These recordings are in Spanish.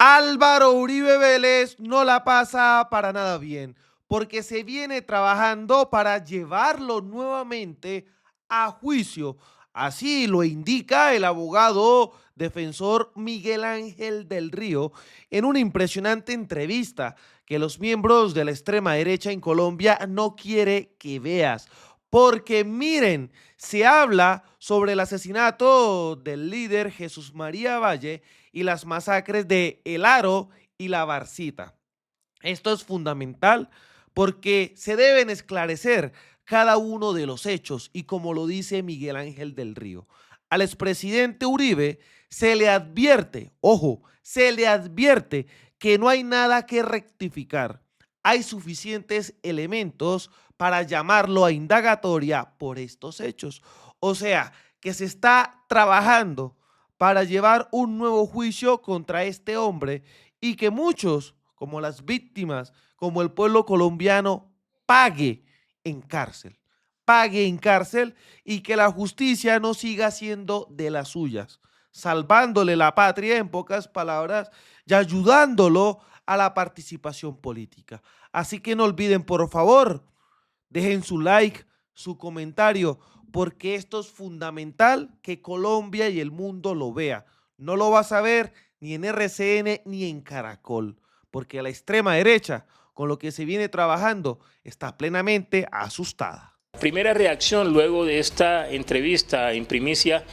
Álvaro Uribe Vélez no la pasa para nada bien, porque se viene trabajando para llevarlo nuevamente a juicio. Así lo indica el abogado defensor Miguel Ángel del Río en una impresionante entrevista que los miembros de la extrema derecha en Colombia no quiere que veas. Porque miren, se habla sobre el asesinato del líder Jesús María Valle y las masacres de El Aro y La Barcita. Esto es fundamental porque se deben esclarecer cada uno de los hechos y como lo dice Miguel Ángel del Río, al expresidente Uribe se le advierte, ojo, se le advierte que no hay nada que rectificar. Hay suficientes elementos para llamarlo a indagatoria por estos hechos. O sea, que se está trabajando para llevar un nuevo juicio contra este hombre y que muchos, como las víctimas, como el pueblo colombiano, pague en cárcel. Pague en cárcel y que la justicia no siga siendo de las suyas, salvándole la patria, en pocas palabras, y ayudándolo a la participación política. Así que no olviden, por favor, dejen su like, su comentario, porque esto es fundamental que Colombia y el mundo lo vea. No lo vas a ver ni en RCN ni en Caracol, porque la extrema derecha, con lo que se viene trabajando, está plenamente asustada. Primera reacción luego de esta entrevista en primicia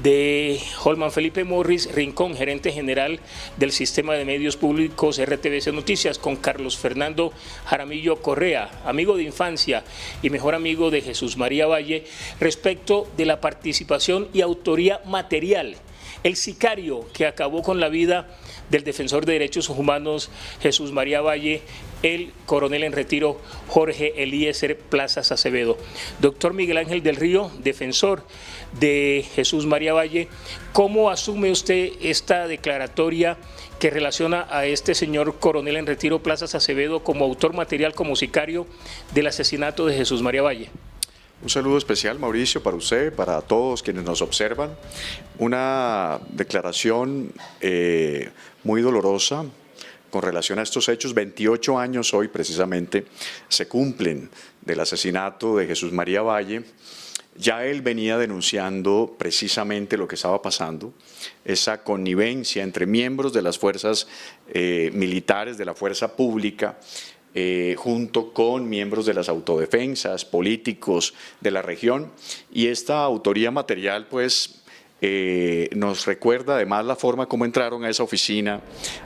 de Holman Felipe Morris Rincón, gerente general del Sistema de Medios Públicos RTBC Noticias, con Carlos Fernando Jaramillo Correa, amigo de infancia y mejor amigo de Jesús María Valle, respecto de la participación y autoría material. El sicario que acabó con la vida del defensor de derechos humanos Jesús María Valle, el coronel en retiro Jorge Eliezer Plazas Acevedo. Doctor Miguel Ángel del Río, defensor de Jesús María Valle, ¿cómo asume usted esta declaratoria que relaciona a este señor coronel en retiro Plazas Acevedo como autor material, como sicario del asesinato de Jesús María Valle? Un saludo especial, Mauricio, para usted, para todos quienes nos observan. Una declaración muy dolorosa con relación a estos hechos. 28 años hoy precisamente se cumplen del asesinato de Jesús María Valle. Ya él venía denunciando precisamente lo que estaba pasando, esa connivencia entre miembros de las fuerzas militares, de la fuerza pública, junto con miembros de las autodefensas, políticos de la región, y esta autoría material pues nos recuerda además la forma como entraron a esa oficina,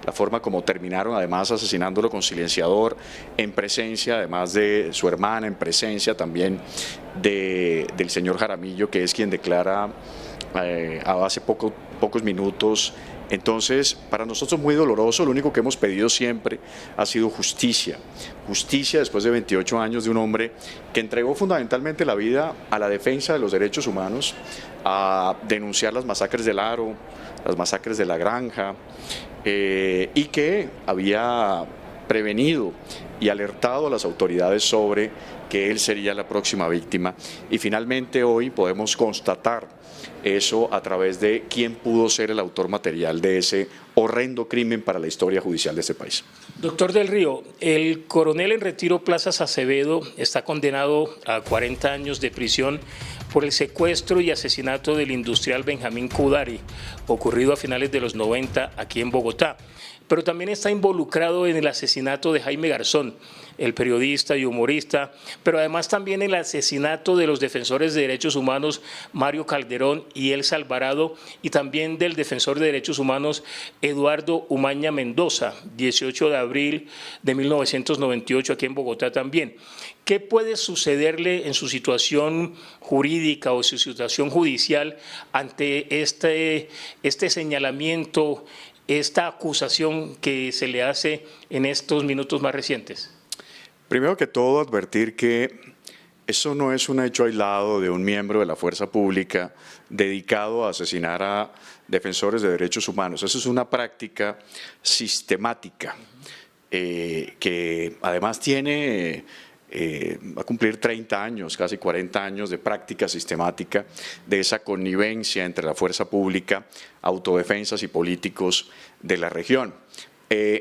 la forma como terminaron además asesinándolo con silenciador, en presencia además de su hermana, en presencia también del señor Jaramillo, que es quien declara hace pocos minutos. Entonces, para nosotros muy doloroso. Lo único que hemos pedido siempre ha sido justicia. Justicia después de 28 años de un hombre que entregó fundamentalmente la vida a la defensa de los derechos humanos, a denunciar las masacres del Aro, las masacres de La Granja, y que había prevenido y alertado a las autoridades sobre que él sería la próxima víctima. Y finalmente hoy podemos constatar eso a través de quién pudo ser el autor material de ese horrendo crimen para la historia judicial de este país. Doctor del Río, el coronel en retiro Plazas Acevedo está condenado a 40 años de prisión por el secuestro y asesinato del industrial Benjamín Cudari, ocurrido a finales de los 90 aquí en Bogotá. Pero también está involucrado en el asesinato de Jaime Garzón, el periodista y humorista, pero además también el asesinato de los defensores de derechos humanos Mario Calderón y Elsa Alvarado, y también del defensor de derechos humanos Eduardo Umaña Mendoza, 18 de abril de 1998 aquí en Bogotá también. ¿Qué puede sucederle en su situación jurídica o su situación judicial ante este señalamiento, esta acusación que se le hace en estos minutos más recientes? Primero que todo, advertir que eso no es un hecho aislado de un miembro de la fuerza pública dedicado a asesinar a defensores de derechos humanos. Eso es una práctica sistemática que además tiene va a cumplir 30 años, casi 40 años de práctica sistemática de esa connivencia entre la fuerza pública, autodefensas y políticos de la región.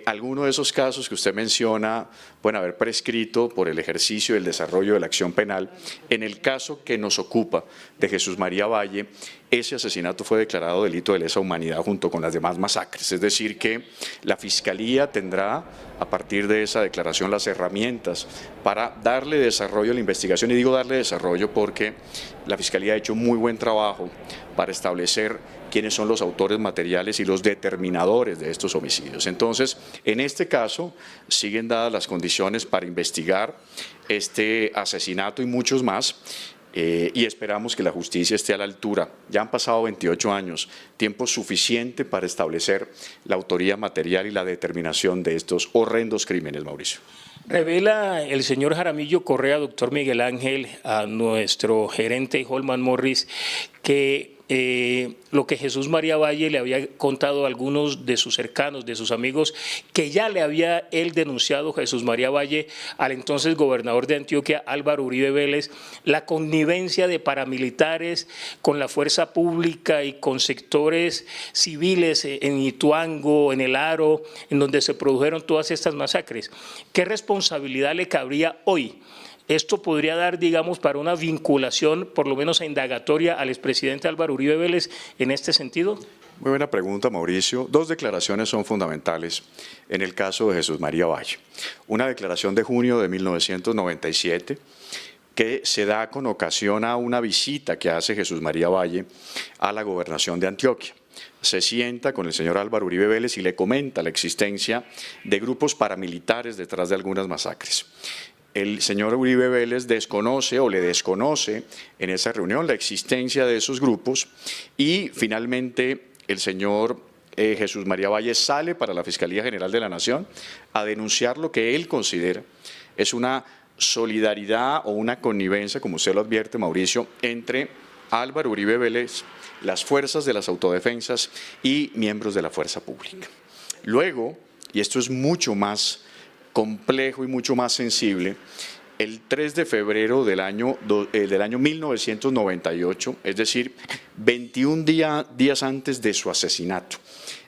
Algunos de esos casos que usted menciona pueden haber prescrito por el ejercicio y el desarrollo de la acción penal. En el caso que nos ocupa de Jesús María Valle, ese asesinato fue declarado delito de lesa humanidad junto con las demás masacres. Es decir, que la Fiscalía tendrá, a partir de esa declaración, las herramientas para darle desarrollo a la investigación. Y digo darle desarrollo porque la Fiscalía ha hecho muy buen trabajo para establecer quiénes son los autores materiales y los determinadores de estos homicidios. Entonces, en este caso, siguen dadas las condiciones para investigar este asesinato y muchos más, y esperamos que la justicia esté a la altura. Ya han pasado 28 años, tiempo suficiente para establecer la autoría material y la determinación de estos horrendos crímenes, Mauricio. Revela el señor Jaramillo Correa, doctor Miguel Ángel, a nuestro gerente Holman Morris, que lo que Jesús María Valle le había contado a algunos de sus cercanos, de sus amigos, que ya le había él denunciado Jesús María Valle al entonces gobernador de Antioquia, Álvaro Uribe Vélez, la connivencia de paramilitares con la fuerza pública y con sectores civiles en Ituango, en El Aro, en donde se produjeron todas estas masacres. ¿Qué responsabilidad le cabría hoy? ¿Esto podría dar, digamos, para una vinculación, por lo menos a indagatoria, al expresidente Álvaro Uribe Vélez en este sentido? Muy buena pregunta, Mauricio. Dos declaraciones son fundamentales en el caso de Jesús María Valle. Una declaración de junio de 1997 que se da con ocasión a una visita que hace Jesús María Valle a la gobernación de Antioquia. Se sienta con el señor Álvaro Uribe Vélez y le comenta la existencia de grupos paramilitares detrás de algunas masacres. El señor Uribe Vélez desconoce o le desconoce en esa reunión la existencia de esos grupos y finalmente el señor Jesús María Valle sale para la Fiscalía General de la Nación a denunciar lo que él considera es una solidaridad o una connivencia, como usted lo advierte, Mauricio, entre Álvaro Uribe Vélez, las fuerzas de las autodefensas y miembros de la fuerza pública. Luego, y esto es mucho más complejo y mucho más sensible, el 3 de febrero del año 1998, es decir, 21 días antes de su asesinato,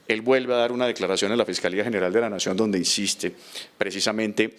él vuelve a dar una declaración en la Fiscalía General de la Nación donde insiste precisamente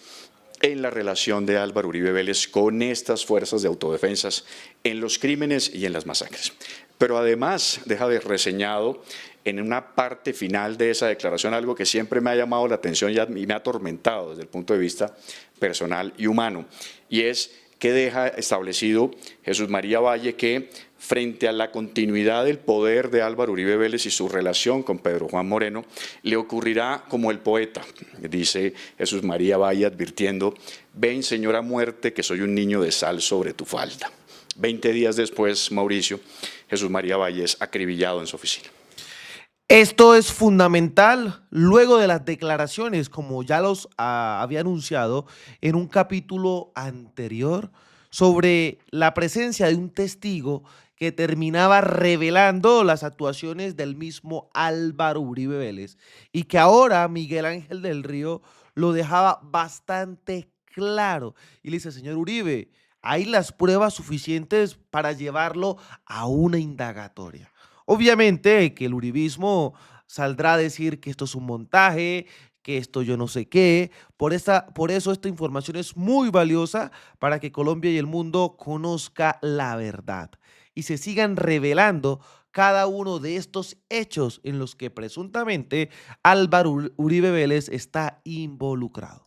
en la relación de Álvaro Uribe Vélez con estas fuerzas de autodefensas en los crímenes y en las masacres. Pero además deja de reseñado en una parte final de esa declaración algo que siempre me ha llamado la atención y me ha atormentado desde el punto de vista personal y humano, y es que deja establecido Jesús María Valle que frente a la continuidad del poder de Álvaro Uribe Vélez y su relación con Pedro Juan Moreno, le ocurrirá como el poeta, dice Jesús María Valle advirtiendo: ven, señora muerte, que soy un niño de sal sobre tu falda. 20 días después, Mauricio, Jesús María Valle es acribillado en su oficina. Esto es fundamental luego de las declaraciones, como ya los había anunciado en un capítulo anterior, sobre la presencia de un testigo que terminaba revelando las actuaciones del mismo Álvaro Uribe Vélez y que ahora Miguel Ángel del Río lo dejaba bastante claro. Y le dice: señor Uribe, hay las pruebas suficientes para llevarlo a una indagatoria. Obviamente que el uribismo saldrá a decir que esto es un montaje, que esto yo no sé qué. Por eso esta información es muy valiosa para que Colombia y el mundo conozca la verdad y se sigan revelando cada uno de estos hechos en los que presuntamente Álvaro Uribe Vélez está involucrado.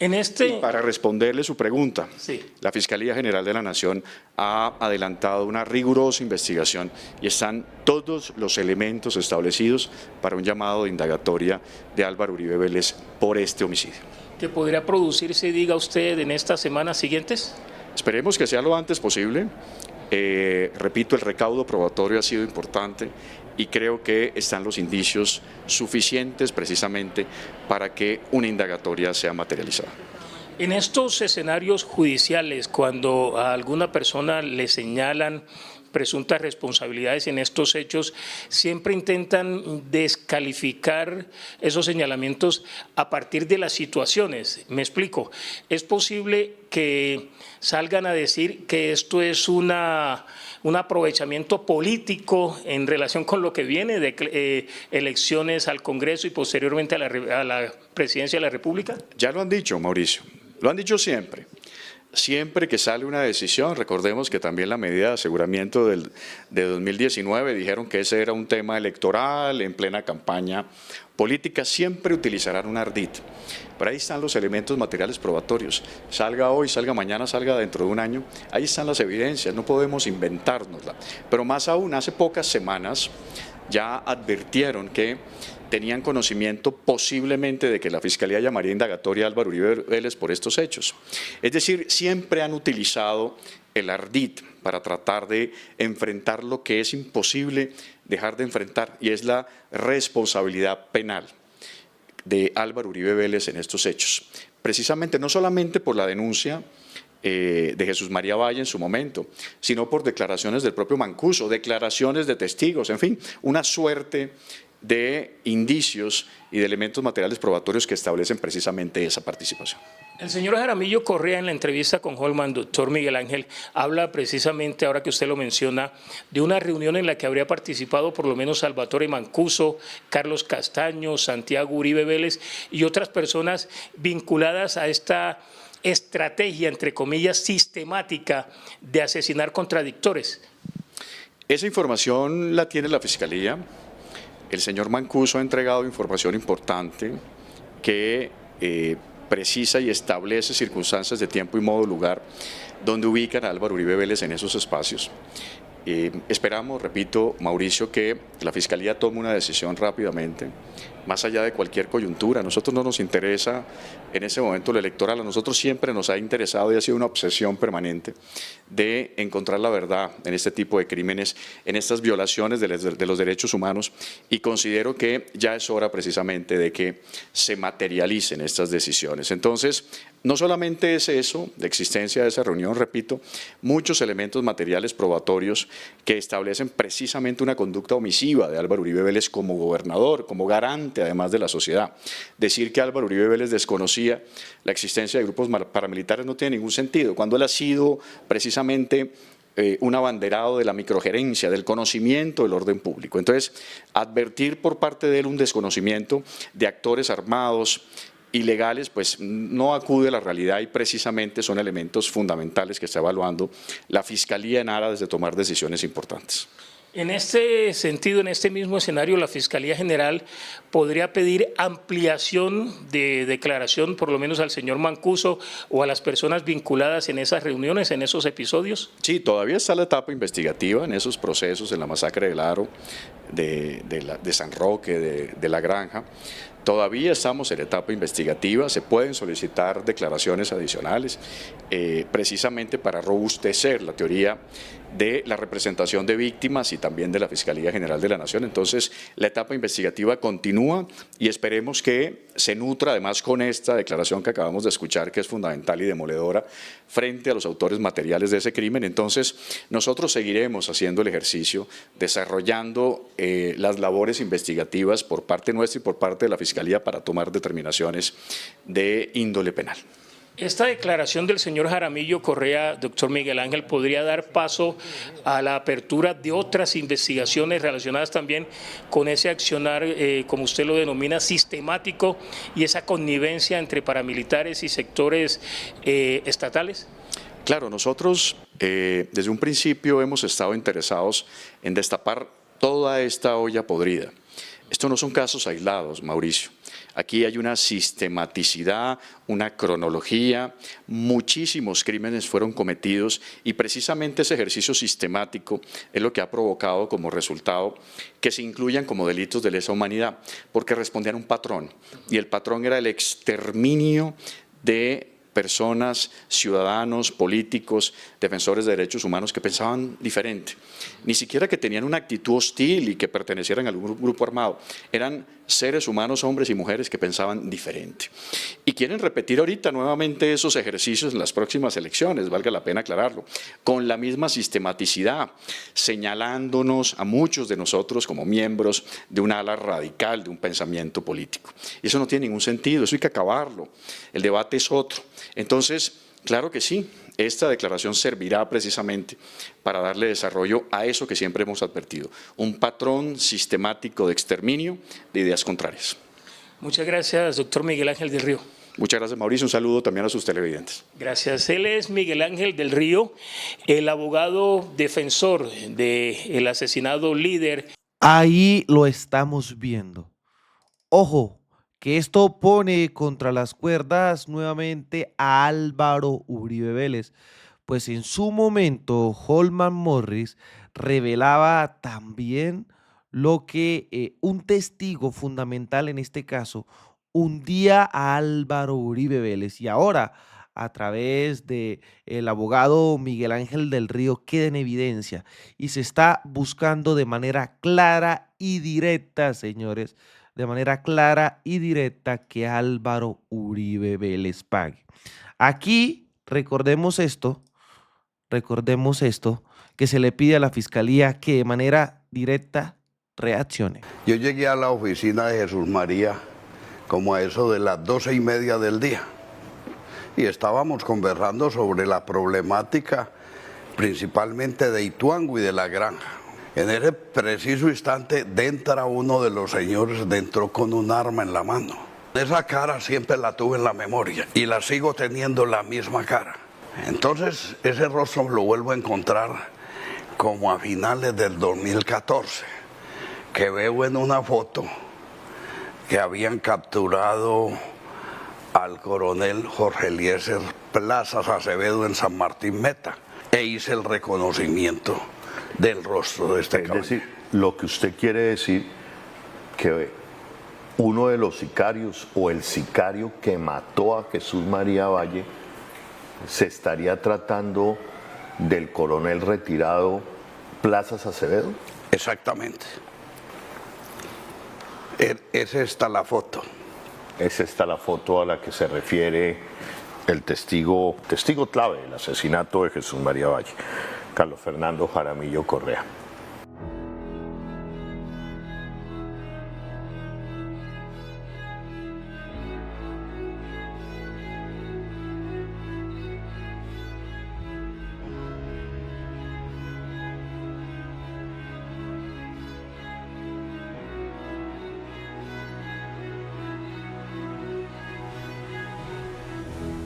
Y para responderle su pregunta, sí, la Fiscalía General de la Nación ha adelantado una rigurosa investigación y están todos los elementos establecidos para un llamado de indagatoria de Álvaro Uribe Vélez por este homicidio. ¿Que podría producirse, diga usted, en estas semanas siguientes? Esperemos que sea lo antes posible. Repito, el recaudo probatorio ha sido importante y creo que están los indicios suficientes precisamente para que una indagatoria sea materializada. En estos escenarios judiciales, cuando a alguna persona le señalan presuntas responsabilidades en estos hechos, siempre intentan descalificar esos señalamientos a partir de las situaciones. Me explico, es posible que salgan a decir que esto es un aprovechamiento político en relación con lo que viene de elecciones al Congreso y posteriormente a la Presidencia de la República. Ya lo han dicho, Mauricio, lo han dicho siempre. Siempre que sale una decisión, recordemos que también la medida de aseguramiento de 2019 dijeron que ese era un tema electoral en plena campaña política, siempre utilizarán un ardid. Pero ahí están los elementos materiales probatorios. Salga hoy, salga mañana, salga dentro de un año, ahí están las evidencias, no podemos inventárnosla. Pero más aún, hace pocas semanas ya advirtieron que tenían conocimiento posiblemente de que la Fiscalía llamaría indagatoria a Álvaro Uribe Vélez por estos hechos. Es decir, siempre han utilizado el ardid para tratar de enfrentar lo que es imposible dejar de enfrentar, y es la responsabilidad penal de Álvaro Uribe Vélez en estos hechos. Precisamente, no solamente por la denuncia de Jesús María Valle en su momento, sino por declaraciones del propio Mancuso, declaraciones de testigos, en fin, una suerte de indicios y de elementos materiales probatorios que establecen precisamente esa participación. El señor Jaramillo Correa, en la entrevista con Holman, doctor Miguel Ángel, habla precisamente, ahora que usted lo menciona, de una reunión en la que habría participado por lo menos Salvatore Mancuso, Carlos Castaño, Santiago Uribe Vélez y otras personas vinculadas a esta estrategia, entre comillas, sistemática de asesinar contradictores. Esa información la tiene la Fiscalía. El señor Mancuso ha entregado información importante que precisa y establece circunstancias de tiempo y modo, lugar, donde ubican a Álvaro Uribe Vélez en esos espacios. Esperamos, repito, Mauricio, que la Fiscalía tome una decisión rápidamente, más allá de cualquier coyuntura. A nosotros no nos interesa en ese momento lo electoral, a nosotros siempre nos ha interesado y ha sido una obsesión permanente de encontrar la verdad en este tipo de crímenes, en estas violaciones de los derechos humanos, y considero que ya es hora precisamente de que se materialicen estas decisiones. Entonces, no solamente es eso, la existencia de esa reunión, repito, muchos elementos materiales probatorios que establecen precisamente una conducta omisiva de Álvaro Uribe Vélez como gobernador, como garante además de la sociedad. Decir que Álvaro Uribe Vélez desconocía la existencia de grupos paramilitares no tiene ningún sentido, cuando él ha sido precisamente un abanderado de la microgerencia, del conocimiento del orden público. Entonces, advertir por parte de él un desconocimiento de actores armados ilegales, pues no acude a la realidad, y precisamente son elementos fundamentales que está evaluando la Fiscalía en aras de tomar decisiones importantes. En este sentido, en este mismo escenario, la Fiscalía General podría pedir ampliación de declaración, por lo menos al señor Mancuso o a las personas vinculadas en esas reuniones, en esos episodios. Sí, todavía está la etapa investigativa en esos procesos, en la masacre del Aro, de San Roque, de La Granja. Todavía estamos en etapa investigativa, se pueden solicitar declaraciones adicionales, precisamente para robustecer la teoría de la representación de víctimas y también de la Fiscalía General de la Nación. Entonces, la etapa investigativa continúa y esperemos que se nutra además con esta declaración que acabamos de escuchar, que es fundamental y demoledora frente a los autores materiales de ese crimen. Entonces, nosotros seguiremos haciendo el ejercicio, desarrollando las labores investigativas por parte nuestra y por parte de la Fiscalía para tomar determinaciones de índole penal. Esta declaración del señor Jaramillo Correa, doctor Miguel Ángel, podría dar paso a la apertura de otras investigaciones relacionadas también con ese accionar, como usted lo denomina, sistemático, y esa connivencia entre paramilitares y sectores estatales. Claro, nosotros desde un principio hemos estado interesados en destapar toda esta olla podrida. Estos no son casos aislados, Mauricio. Aquí hay una sistematicidad, una cronología, muchísimos crímenes fueron cometidos y precisamente ese ejercicio sistemático es lo que ha provocado como resultado que se incluyan como delitos de lesa humanidad, porque respondían a un patrón, y el patrón era el exterminio de personas, ciudadanos, políticos, defensores de derechos humanos que pensaban diferente. Ni siquiera que tenían una actitud hostil y que pertenecieran a algún grupo armado. Eran seres humanos, hombres y mujeres que pensaban diferente. Y quieren repetir ahorita nuevamente esos ejercicios en las próximas elecciones, valga la pena aclararlo, con la misma sistematicidad, señalándonos a muchos de nosotros como miembros de una ala radical de un pensamiento político. Y eso no tiene ningún sentido, eso hay que acabarlo. El debate es otro. Entonces, claro que sí, esta declaración servirá precisamente para darle desarrollo a eso que siempre hemos advertido, un patrón sistemático de exterminio de ideas contrarias. Muchas gracias, doctor Miguel Ángel del Río. Muchas gracias, Mauricio. Un saludo también a sus televidentes. Gracias. Él es Miguel Ángel del Río, el abogado defensor del asesinado líder. Ahí lo estamos viendo. Ojo, que esto pone contra las cuerdas nuevamente a Álvaro Uribe Vélez, pues en su momento Holman Morris revelaba también lo que un testigo fundamental en este caso hundía a Álvaro Uribe Vélez, y ahora a través de el abogado Miguel Ángel del Río queda en evidencia y se está buscando de manera clara y directa, señores, de manera clara y directa que Álvaro Uribe Vélez pague. Aquí recordemos esto, que se le pide a la Fiscalía que de manera directa reaccione. Yo llegué a la oficina de Jesús María como a eso de las 12:30 del día y estábamos conversando sobre la problemática principalmente de Ituango y de La Granja. En ese preciso instante entra uno de los señores, entró con un arma en la mano. Esa cara siempre la tuve en la memoria y la sigo teniendo la misma cara. Entonces ese rostro lo vuelvo a encontrar como a finales del 2014, que veo en una foto que habían capturado al coronel Jorge Eliezer Plazas Acevedo en San Martín Meta e hice el reconocimiento del rostro de este caballero. Es decir, lo que usted quiere decir que uno de los sicarios o el sicario que mató a Jesús María Valle se estaría tratando del coronel retirado Plazas Acevedo. Exactamente. Es esta la foto. Es esta la foto a la que se refiere el testigo clave del asesinato de Jesús María Valle, Carlos Fernando Jaramillo Correa.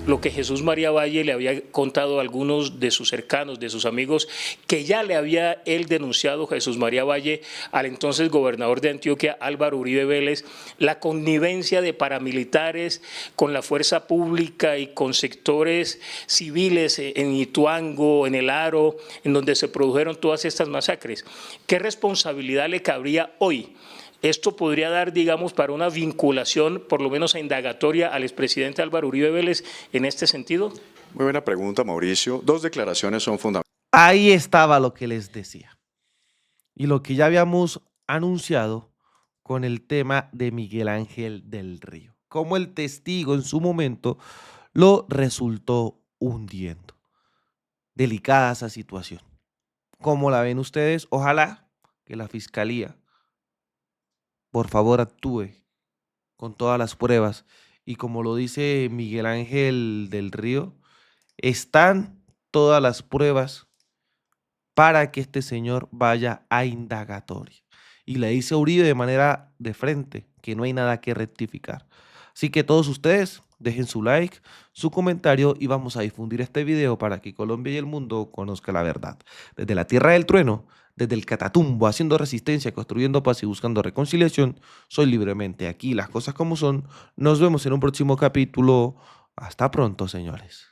Lo que Jesús María Valle le había contado a algunos de sus cercanos, de sus amigos, que ya le había él denunciado Jesús María Valle al entonces gobernador de Antioquia, Álvaro Uribe Vélez, la connivencia de paramilitares con la fuerza pública y con sectores civiles en Ituango, en El Aro, en donde se produjeron todas estas masacres. ¿Qué responsabilidad le cabría hoy? Esto podría dar, digamos, para una vinculación, por lo menos a indagatoria, al expresidente Álvaro Uribe Vélez en este sentido. Muy buena pregunta, Mauricio. Dos declaraciones son fundamentales. Ahí estaba lo que les decía y lo que ya habíamos anunciado con el tema de Miguel Ángel del Río, como el testigo en su momento lo resultó hundiendo. Delicada esa situación. ¿Cómo la ven ustedes? Ojalá que la Fiscalía por favor actúe con todas las pruebas y como lo dice Miguel Ángel del Río, están todas las pruebas para que este señor vaya a indagatoria. Y le dice a Uribe de manera de frente que no hay nada que rectificar. Así que todos ustedes dejen su like, su comentario y vamos a difundir este video para que Colombia y el mundo conozcan la verdad. Desde la tierra del trueno, desde el Catatumbo, haciendo resistencia, construyendo paz y buscando reconciliación, soy Libremente. Aquí las cosas como son. Nos vemos en un próximo capítulo. Hasta pronto, señores.